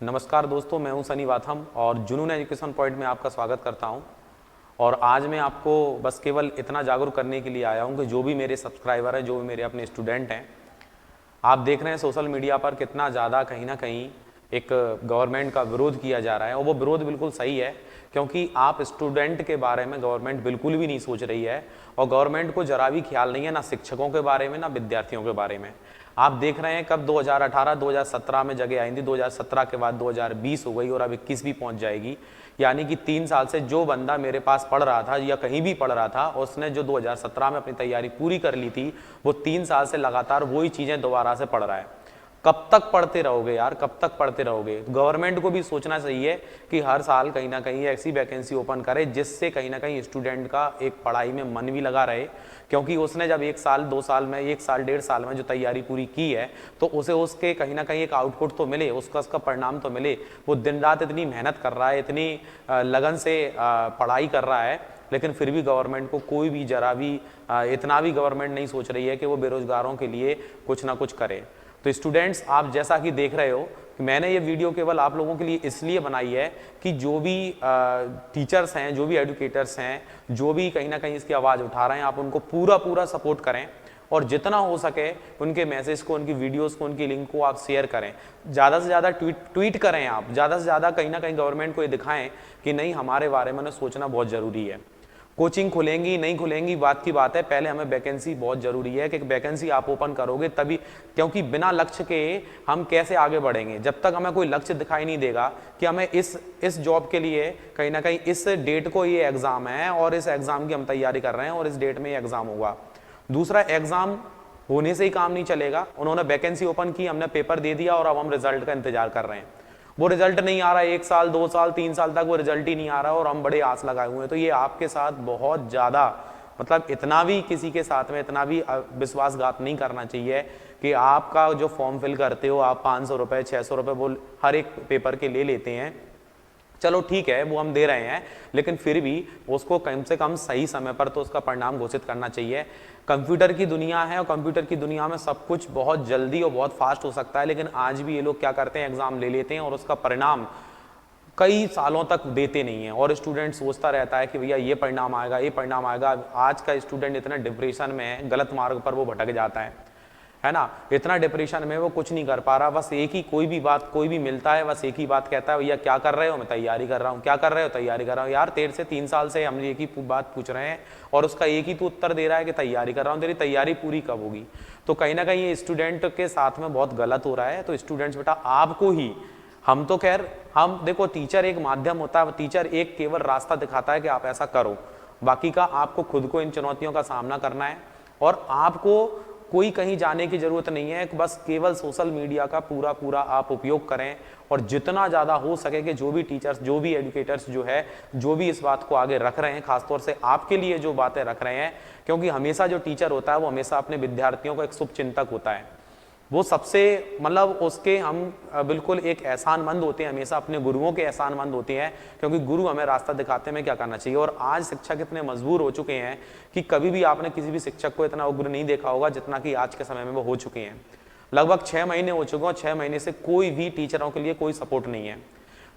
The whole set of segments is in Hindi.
नमस्कार दोस्तों, मैं हूं सनी वाथम और जुनून एजुकेशन पॉइंट में आपका स्वागत करता हूं। और आज मैं आपको बस केवल इतना जागरूक करने के लिए आया हूं कि जो भी मेरे सब्सक्राइबर हैं, जो भी मेरे अपने स्टूडेंट हैं, आप देख रहे हैं सोशल मीडिया पर कितना ज़्यादा कहीं ना कहीं एक गवर्नमेंट का विरोध किया जा रहा है। और वो विरोध बिल्कुल सही है, क्योंकि आप स्टूडेंट के बारे में गवर्नमेंट बिल्कुल भी नहीं सोच रही है और गवर्नमेंट को जरा भी ख्याल नहीं है, ना शिक्षकों के बारे में ना विद्यार्थियों के बारे में। आप देख रहे हैं कब 2018-2017 में जगह आई थी, 2017 के बाद 2020 हो गई और अब 21 भी पहुंच जाएगी। यानी कि 3 साल से जो बंदा मेरे पास पढ़ रहा था या कहीं भी पढ़ रहा था, उसने जो 2017 में अपनी तैयारी पूरी कर ली थी, वो 3 साल से लगातार वही चीज़ें दोबारा से पढ़ रहा है। कब तक पढ़ते रहोगे यार, कब तक पढ़ते रहोगे? गवर्नमेंट को भी सोचना चाहिए कि हर साल कहीं ना कहीं ऐसी वैकेंसी ओपन करे जिससे कहीं ना कहीं स्टूडेंट का एक पढ़ाई में मन भी लगा रहे। क्योंकि उसने जब 1 साल 2 साल में, 1 साल 1.5 साल में जो तैयारी पूरी की है, तो उसे उसके कहीं ना कहीं एक आउटपुट तो मिले, उसका परिणाम तो मिले। वो दिन रात इतनी मेहनत कर रहा है, इतनी लगन से पढ़ाई कर रहा है, लेकिन फिर भी गवर्नमेंट को कोई भी जरा भी इतना भी गवर्नमेंट नहीं सोच रही है कि वो बेरोजगारों के लिए कुछ ना कुछ करे। तो स्टूडेंट्स, आप जैसा कि देख रहे हो कि मैंने ये वीडियो केवल आप लोगों के लिए इसलिए बनाई है कि जो भी टीचर्स हैं, जो भी एजुकेटर्स हैं, जो भी कहीं ना कहीं इसकी आवाज़ उठा रहे हैं, आप उनको पूरा पूरा सपोर्ट करें और जितना हो सके उनके मैसेज को, उनकी वीडियोस को, उनकी लिंक को आप शेयर करें। ज़्यादा से ज़्यादा ट्वीट करें आप, ज़्यादा से ज़्यादा कहीं ना कहीं गवर्नमेंट को ये दिखाएं कि नहीं, हमारे बारे में सोचना बहुत ज़रूरी है। कोचिंग खुलेंगी नहीं खुलेंगी बात की बात है, पहले हमें वैकेंसी बहुत ज़रूरी है कि वैकेंसी आप ओपन करोगे तभी, क्योंकि बिना लक्ष्य के हम कैसे आगे बढ़ेंगे? जब तक हमें कोई लक्ष्य दिखाई नहीं देगा कि हमें इस जॉब के लिए कहीं ना कहीं इस डेट को ये एग्ज़ाम है और इस एग्ज़ाम की हम तैयारी कर रहे हैं और इस डेट में ये एग्ज़ाम होगा। दूसरा, एग्ज़ाम होने से ही काम नहीं चलेगा। उन्होंने वैकेंसी ओपन की, हमने पेपर दे दिया और अब हम रिजल्ट का इंतजार कर रहे हैं। वो रिजल्ट नहीं आ रहा है, 1 साल 2 साल 3 साल तक वो रिजल्ट ही नहीं आ रहा और हम बड़े आस लगाए हुए हैं। तो ये आपके साथ बहुत ज़्यादा, मतलब इतना भी किसी के साथ में इतना भी विश्वासघात नहीं करना चाहिए कि आपका जो फॉर्म फिल करते हो आप 500 रुपये 600 रुपये वो हर एक पेपर के ले लेते हैं। चलो ठीक है, वो हम दे रहे हैं, लेकिन फिर भी उसको कम से कम सही समय पर तो उसका परिणाम घोषित करना चाहिए। कंप्यूटर की दुनिया है और कंप्यूटर की दुनिया में सब कुछ बहुत जल्दी और बहुत फास्ट हो सकता है, लेकिन आज भी ये लोग क्या करते हैं, एग्जाम ले लेते हैं और उसका परिणाम कई सालों तक देते नहीं है और स्टूडेंट सोचता रहता है कि भैया ये परिणाम आएगा, ये परिणाम आएगा। आज का स्टूडेंट इतना डिप्रेशन में है, गलत मार्ग पर वो भटक जाता है ना, इतना डिप्रेशन में वो कुछ नहीं कर पा रहा। बस एक ही, कोई भी बात, कोई भी मिलता है, बस एक ही बात कहता है, भैया क्या कर रहे हो? मैं तैयारी कर रहा हूँ। क्या कर रहे हो? तैयारी कर रहा हूँ। यार, तेरे से 3 साल से हम एक ही बात पूछ रहे हैं और उसका एक ही तो उत्तर दे रहा है कि तैयारी कर रहा हूँ। तेरी तैयारी पूरी कब होगी? तो कहीं ना कहीं ये स्टूडेंट के साथ में बहुत गलत हो रहा है। तो स्टूडेंट्स बेटा, आपको ही, हम तो खैर, हम देखो, टीचर एक माध्यम होता है, टीचर एक केवल रास्ता दिखाता है कि आप ऐसा करो, बाकी का आपको खुद को इन चुनौतियों का सामना करना है और आपको कोई कहीं जाने की जरूरत नहीं है। बस केवल सोशल मीडिया का पूरा पूरा आप उपयोग करें और जितना ज़्यादा हो सके कि जो भी टीचर्स, जो भी एजुकेटर्स जो है, जो भी इस बात को आगे रख रहे हैं, खासतौर से आपके लिए जो बातें रख रहे हैं, क्योंकि हमेशा जो टीचर होता है वो हमेशा अपने विद्यार्थियों का एक शुभ चिंतक होता है। वो सबसे, मतलब उसके हम बिल्कुल एक एहसानमंद होते हैं, हमेशा अपने गुरुओं के एहसानमंद होते हैं, क्योंकि गुरु हमें रास्ता दिखाते हैं क्या करना चाहिए। और आज शिक्षक इतने मजबूर हो चुके हैं कि कभी भी आपने किसी भी शिक्षक को इतना उग्र नहीं देखा होगा जितना कि आज के समय में वो हो चुके हैं। लगभग 6 महीने हो चुके हैं, 6 महीने से कोई भी टीचरों के लिए कोई सपोर्ट नहीं है।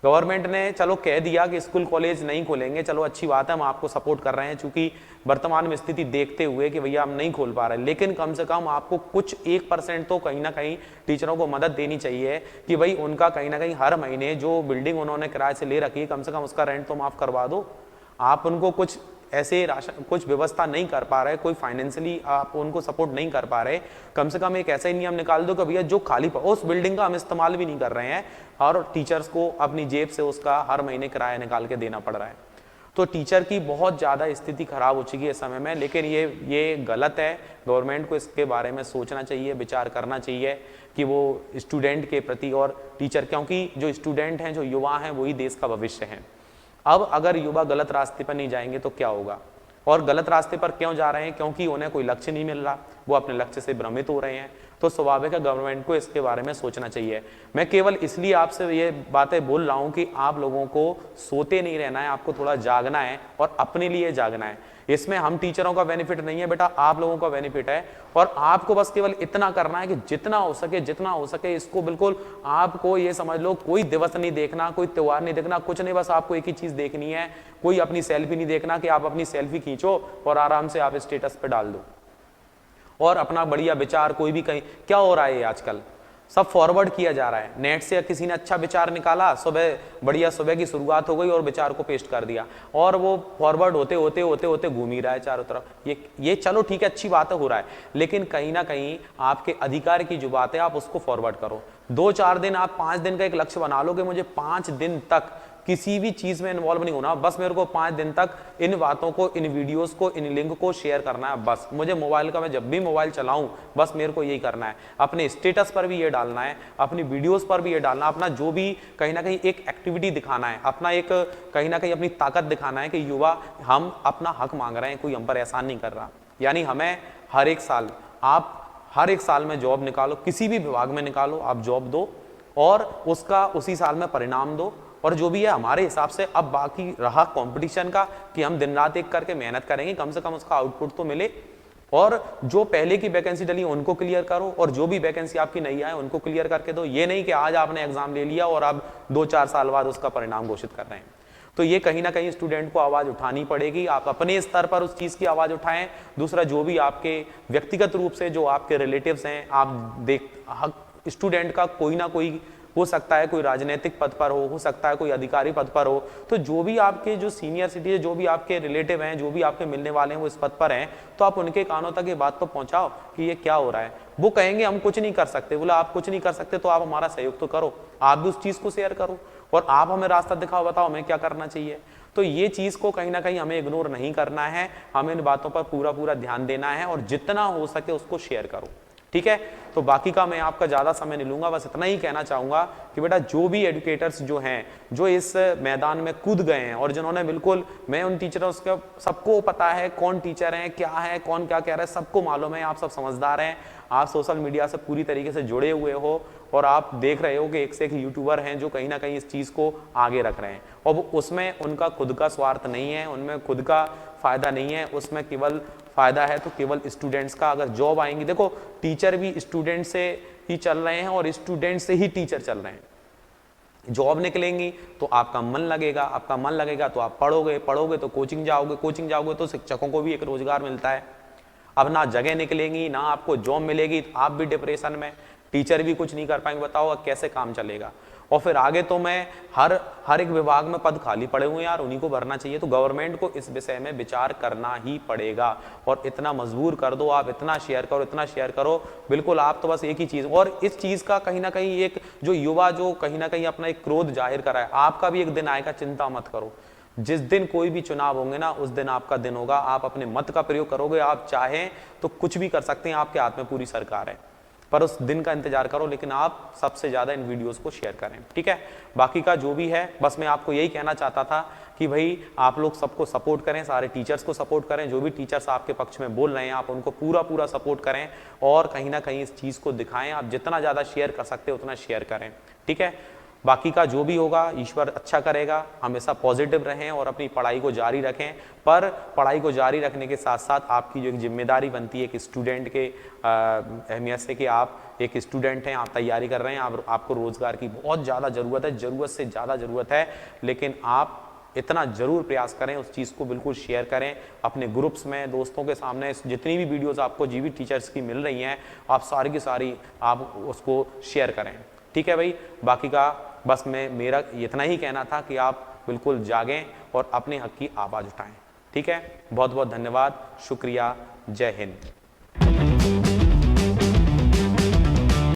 गवर्नमेंट ने चलो कह दिया कि स्कूल कॉलेज नहीं खोलेंगे, चलो अच्छी बात है, हम आपको सपोर्ट कर रहे हैं, चूंकि वर्तमान में स्थिति देखते हुए कि भैया हम नहीं खोल पा रहे, लेकिन कम से कम आपको कुछ 1% तो कहीं ना कहीं टीचरों को मदद देनी चाहिए कि भाई उनका कहीं ना कहीं हर महीने जो बिल्डिंग उन्होंने किराए से ले रखी है, कम से कम उसका रेंट तो माफ करवा दो। आप उनको कुछ ऐसे राशन, कुछ व्यवस्था नहीं कर पा रहे, कोई फाइनेंशियली आप उनको सपोर्ट नहीं कर पा रहे, कम से कम एक ऐसा ही नियम निकाल दो कि भैया जो खाली उस बिल्डिंग का हम इस्तेमाल भी नहीं कर रहे हैं और टीचर्स को अपनी जेब से उसका हर महीने किराया निकाल के देना पड़ रहा है। तो टीचर की बहुत ज़्यादा स्थिति खराब हो चुकी है इस समय में, लेकिन ये गलत है। गवर्नमेंट को इसके बारे में सोचना चाहिए, विचार करना चाहिए कि वो स्टूडेंट के प्रति और टीचर, क्योंकि जो स्टूडेंट हैं, जो युवा हैं, वही देश का भविष्य है। अब अगर युवा गलत रास्ते पर नहीं जाएंगे तो क्या होगा? और गलत रास्ते पर क्यों जा रहे हैं? क्योंकि उन्हें कोई लक्ष्य नहीं मिल रहा, वो अपने लक्ष्य से भ्रमित हो रहे हैं। तो स्वाभाविक है गवर्नमेंट को इसके बारे में सोचना चाहिए। मैं केवल इसलिए आपसे ये बातें बोल रहा हूं कि आप लोगों को सोते नहीं रहना है, आपको थोड़ा जागना है और अपने लिए जागना है। इसमें हम टीचरों का बेनिफिट नहीं है बेटा, आप लोगों का बेनिफिट है। और आपको बस केवल इतना करना है कि जितना हो सके इसको बिल्कुल, आपको ये समझ लो, कोई दिवस नहीं देखना, कोई त्योहार नहीं देखना, कुछ नहीं, बस आपको एक ही चीज देखनी है, कोई अपनी सेल्फी नहीं देखना कि आप अपनी सेल्फी खींचो और आराम से आप स्टेटस पे डाल दो और अपना बढ़िया विचार कोई भी कहीं। क्या हो रहा है आजकल? सब फॉरवर्ड किया जा रहा है। नेट से किसी ने अच्छा विचार निकाला, सुबह बढ़िया, सुबह की शुरुआत हो गई और विचार को पेस्ट कर दिया और वो फॉरवर्ड होते होते घूम ही रहा है चारों तरफ। ये चलो ठीक है, अच्छी बात हो रहा है, लेकिन कहीं ना कहीं आपके अधिकार की जो बात है आप उसको फॉरवर्ड करो। 2-4 दिन, आप 5 दिन का एक लक्ष्य बना लो कि मुझे 5 दिन तक किसी भी चीज में इन्वॉल्व नहीं होना, बस मेरे को 5 दिन तक इन बातों को, इन वीडियोस को, इन लिंक को शेयर करना है। बस मुझे मोबाइल का, मैं जब भी मोबाइल चलाऊं बस मेरे को यही करना है। अपने स्टेटस पर भी ये डालना है, अपनी वीडियोस पर भी ये डालना, अपना जो भी कहीं ना कहीं एक एक्टिविटी दिखाना है, अपना एक कहीं ना कहीं अपनी ताकत दिखाना है कि युवा हम अपना हक मांग रहे हैं, कोई हम पर एहसान नहीं कर रहा। यानी हमें हर एक साल, आप हर एक साल में जॉब निकालो, किसी भी विभाग में निकालो, आप जॉब दो और उसका उसी साल में परिणाम दो। और जो भी है हमारे हिसाब से, अब बाकी रहा कंपटीशन का कि हम दिन रात एक करके मेहनत करेंगे, कम से कम उसका आउटपुट तो मिले। और जो पहले की वैकेंसी डली उनको क्लियर करो और जो भी वैकेंसी आपकी नहीं आए उनको क्लियर करके दो। ये नहीं कि आज आपने एग्जाम ले लिया और अब 2-4 साल बाद उसका परिणाम घोषित कर रहे हैं। तो ये कहीं ना कहीं स्टूडेंट को आवाज उठानी पड़ेगी। आप अपने स्तर पर उस चीज की आवाज उठाएं। दूसरा, जो भी आपके व्यक्तिगत रूप से जो आपके रिलेटिव्स हैं, आप स्टूडेंट का कोई ना कोई हो सकता है, कोई राजनीतिक पद पर हो सकता है कोई अधिकारी पद पर हो, तो जो भी आपके जो सीनियर सिटीजन, जो भी आपके रिलेटिव हैं, जो भी आपके मिलने वाले हैं वो इस पद पर हैं, तो आप उनके कानों तक ये बात तो पहुंचाओ कि ये क्या हो रहा है। वो कहेंगे हम कुछ नहीं कर सकते, बोला आप कुछ नहीं कर सकते तो आप हमारा सहयोग तो करो, आप भी उस चीज को शेयर करो और आप हमें रास्ता दिखाओ, बताओ हमें क्या करना चाहिए। तो ये चीज को कहीं ना कहीं हमें इग्नोर नहीं करना है, हमें इन बातों पर पूरा ध्यान देना है और जितना हो सके उसको शेयर करो, ठीक है। तो बाकी का मैं आपका ज्यादा समय नहीं लूंगा, बस इतना ही कहना चाहूंगा कि बेटा जो भी एजुकेटर्स जो हैं, जो इस मैदान में कूद गए हैं और जिन्होंने बिल्कुल, मैं उन टीचरों का सबको पता है कौन टीचर है, क्या है, कौन क्या कह रहा है, सबको मालूम है, आप सब समझदार हैं, आप सोशल मीडिया से पूरी तरीके से जुड़े हुए हो और आप देख रहे हो कि एक से एक यूट्यूबर हैं जो कहीं ना कहीं इस चीज को आगे रख रहे हैं और उसमें उनका खुद का स्वार्थ नहीं है, उनमें खुद का फायदा नहीं है, उसमें केवल फायदा है तो केवल स्टूडेंट्स का। अगर जॉब आएंगी, देखो टीचर भी स्टूडेंट से ही चल रहे हैं और स्टूडेंट से ही टीचर चल रहे हैं। जॉब निकलेंगी तो आपका मन लगेगा, आपका मन लगेगा तो आप पढ़ोगे तो कोचिंग जाओगे तो शिक्षकों को भी एक रोजगार मिलता है। अब ना जगह निकलेंगी, ना आपको जॉब मिलेगी, तो आप भी डिप्रेशन में, टीचर भी कुछ नहीं कर पाएंगे, बताओ कैसे काम चलेगा। और फिर आगे तो मैं हर एक विभाग में पद खाली पड़े हुए हैं यार, उन्हीं को भरना चाहिए। तो गवर्नमेंट को इस विषय में विचार करना ही पड़ेगा और इतना मजबूर कर दो, आप इतना शेयर करो, बिल्कुल आप तो बस एक ही चीज, और इस चीज का कहीं ना कहीं एक जो युवा जो कहीं ना कहीं अपना एक क्रोध जाहिर करा है, आपका भी एक दिन आएगा, चिंता मत करो। जिस दिन कोई भी चुनाव होंगे ना, उस दिन आपका दिन होगा, आप अपने मत का प्रयोग करोगे, आप चाहें तो कुछ भी कर सकते हैं, आपके हाथ में पूरी सरकार है, पर उस दिन का इंतजार करो, लेकिन आप सबसे ज्यादा इन वीडियोस को शेयर करें, ठीक है। बाकी का जो भी है, बस मैं आपको यही कहना चाहता था कि भाई आप लोग सबको सपोर्ट करें, सारे टीचर्स को सपोर्ट करें, जो भी टीचर्स आपके पक्ष में बोल रहे हैं आप उनको पूरा सपोर्ट करें और कहीं ना कहीं इस चीज को दिखाएं। आप जितना ज्यादा शेयर कर सकते हैं उतना शेयर करें, ठीक है। बाकी का जो भी होगा ईश्वर अच्छा करेगा, हमेशा पॉजिटिव रहें और अपनी पढ़ाई को जारी रखें। पर पढ़ाई को जारी रखने के साथ साथ आपकी जो एक जिम्मेदारी बनती है एक स्टूडेंट के अहमियत से, कि आप एक स्टूडेंट हैं, आप तैयारी कर रहे हैं, आपको रोजगार की बहुत ज़्यादा ज़रूरत है, ज़रूरत से ज़्यादा ज़रूरत है, लेकिन आप इतना जरूर प्रयास करें, उस चीज़ को बिल्कुल शेयर करें अपने ग्रुप्स में, दोस्तों के सामने। जितनी भी वीडियोस आपको जीवी टीचर्स की मिल रही हैं, आप सारी की सारी आप उसको शेयर करें, ठीक है भाई। बाकी का बस मेरा इतना ही कहना था कि आप बिल्कुल जागें और अपने हक की आवाज़ उठाएं, ठीक है। बहुत बहुत धन्यवाद, शुक्रिया, जय हिंद।